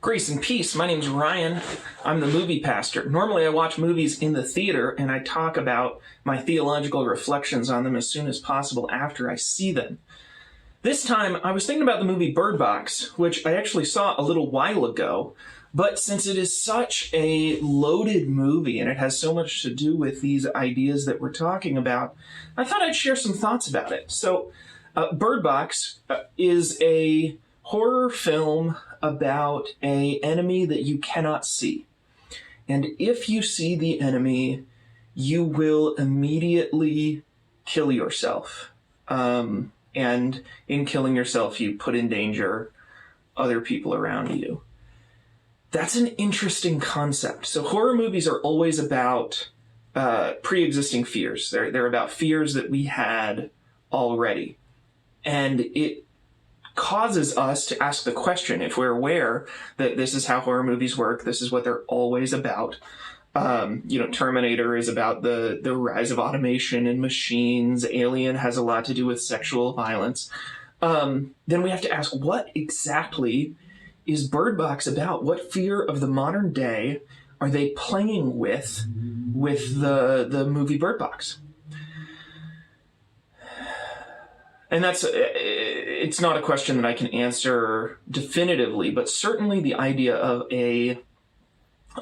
Grace and peace. My name's Ryan. I'm the movie pastor. Normally I watch movies in the theater and I talk about my theological reflections on them as soon as possible after I see them. This time I was thinking about the movie Birdbox, which I actually saw a little while ago, but since it is such a loaded movie and it has so much to do with these ideas that we're talking about, I thought I'd share some thoughts about it. So Birdbox is a horror film about an enemy that you cannot see. And if you see the enemy, you will immediately kill yourself. And in killing yourself, you put in danger other people around you. That's an interesting concept. So horror movies are always about pre-existing fears. They're about fears that we had already. And it causes us to ask the question, if we're aware that this is how horror movies work, this is what they're always about. Terminator is about the rise of automation and machines. Alien has a lot to do with sexual violence. Then we have to ask, what exactly is Birdbox about? What fear of the modern day are they playing with the movie Birdbox? And it's not a question that I can answer definitively, but certainly the idea of a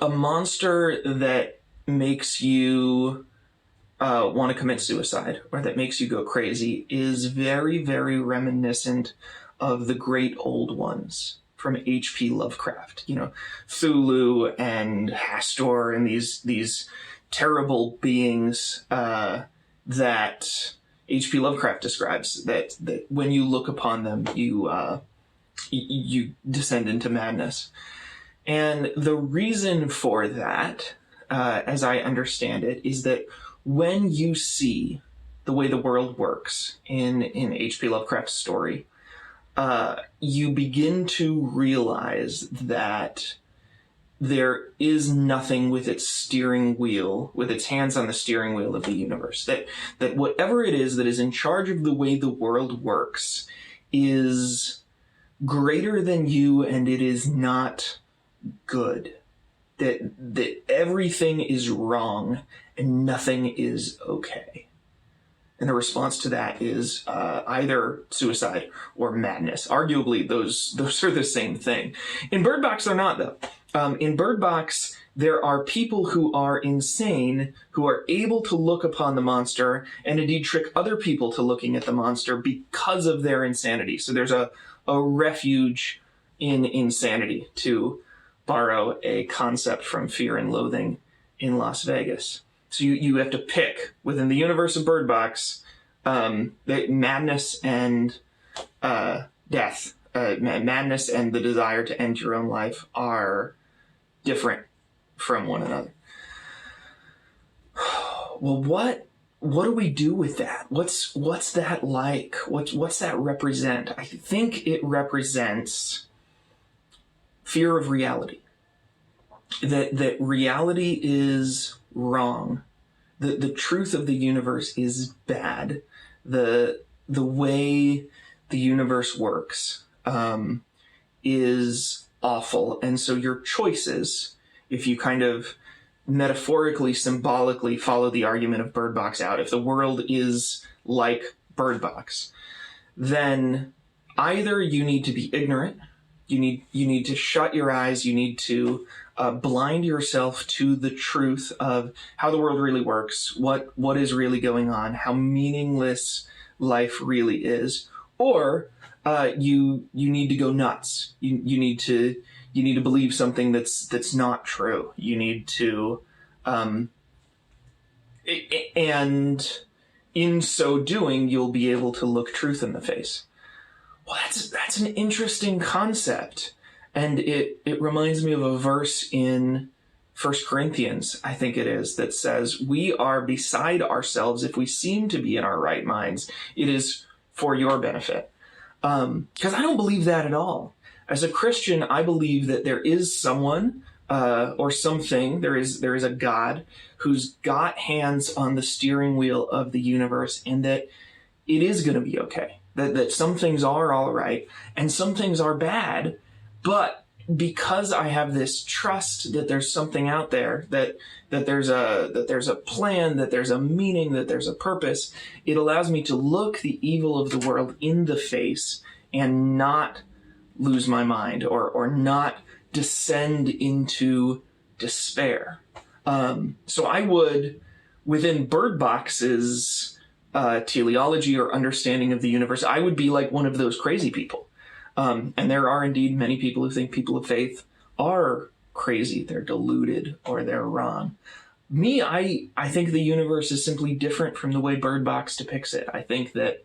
monster that makes you want to commit suicide or that makes you go crazy is very, very reminiscent of the great old ones from H.P. Lovecraft. Cthulhu and Hastur and these terrible beings that H.P. Lovecraft describes, that when you look upon them, you descend into madness. And the reason for that, as I understand it, is that when you see the way the world works in H.P. Lovecraft's story, you begin to realize that there is nothing with its steering wheel, with its hands on the steering wheel of the universe. That whatever it is that is in charge of the way the world works is greater than you, and it is not good. That everything is wrong and nothing is okay. And the response to that is either suicide or madness. Arguably, those are the same thing. In Birdbox, they're not, though. In Birdbox, there are people who are insane, who are able to look upon the monster and indeed trick other people to looking at the monster because of their insanity. So there's a refuge in insanity, to borrow a concept from Fear and Loathing in Las Vegas. So you have to pick within the universe of Birdbox that madness and death, madness and the desire to end your own life are different from one another. Well, what do we do with that? What's that like? What's that represent? I think it represents fear of reality. That reality is wrong. The truth of the universe is bad. The way the universe works is awful. And so your choices, if you kind of metaphorically, symbolically follow the argument of Birdbox out, if the world is like Birdbox, then either you need to be ignorant, you need to shut your eyes, you need to blind yourself to the truth of how the world really works, what is really going on, how meaningless life really is, or you need to go nuts. You need to believe something that's not true. You need to, and in so doing, you'll be able to look truth in the face. Well, that's an interesting concept. And it reminds me of a verse in 1 Corinthians, I think it is, that says, we are beside ourselves if we seem to be in our right minds. It is for your benefit. Because I don't believe that at all. As a Christian, I believe that there is someone or something, there is a God who's got hands on the steering wheel of the universe, and that it is going to be okay. That some things are all right and some things are bad, but because I have this trust that there's something out there, that there's a plan, that there's a meaning, that there's a purpose, it allows me to look the evil of the world in the face and not lose my mind, or not descend into despair. So I would, within Birdbox's teleology or understanding of the universe, I would be like one of those crazy people. And there are indeed many people who think people of faith are crazy, they're deluded, or they're wrong. Me, I think the universe is simply different from the way Birdbox depicts it. I think that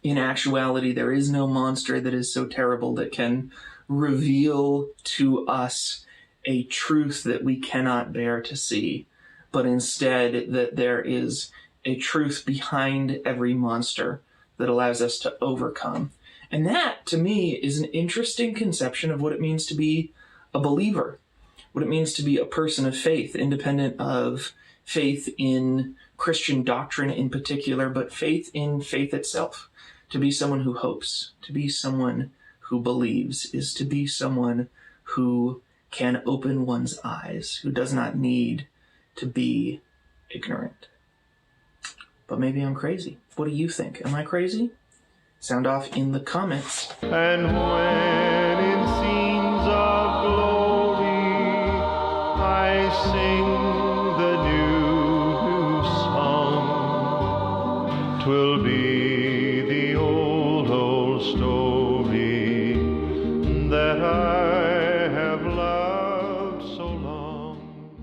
in actuality, there is no monster that is so terrible that can reveal to us a truth that we cannot bear to see, but instead that there is a truth behind every monster that allows us to overcome. And that, to me, is an interesting conception of what it means to be a believer, what it means to be a person of faith, independent of faith in Christian doctrine in particular, but faith in faith itself. To be someone who hopes, to be someone who believes, is to be someone who can open one's eyes, who does not need to be ignorant. But maybe I'm crazy. What do you think? Am I crazy? Sound off in the comments. And when in scenes of glory I sing the new song, 'twill be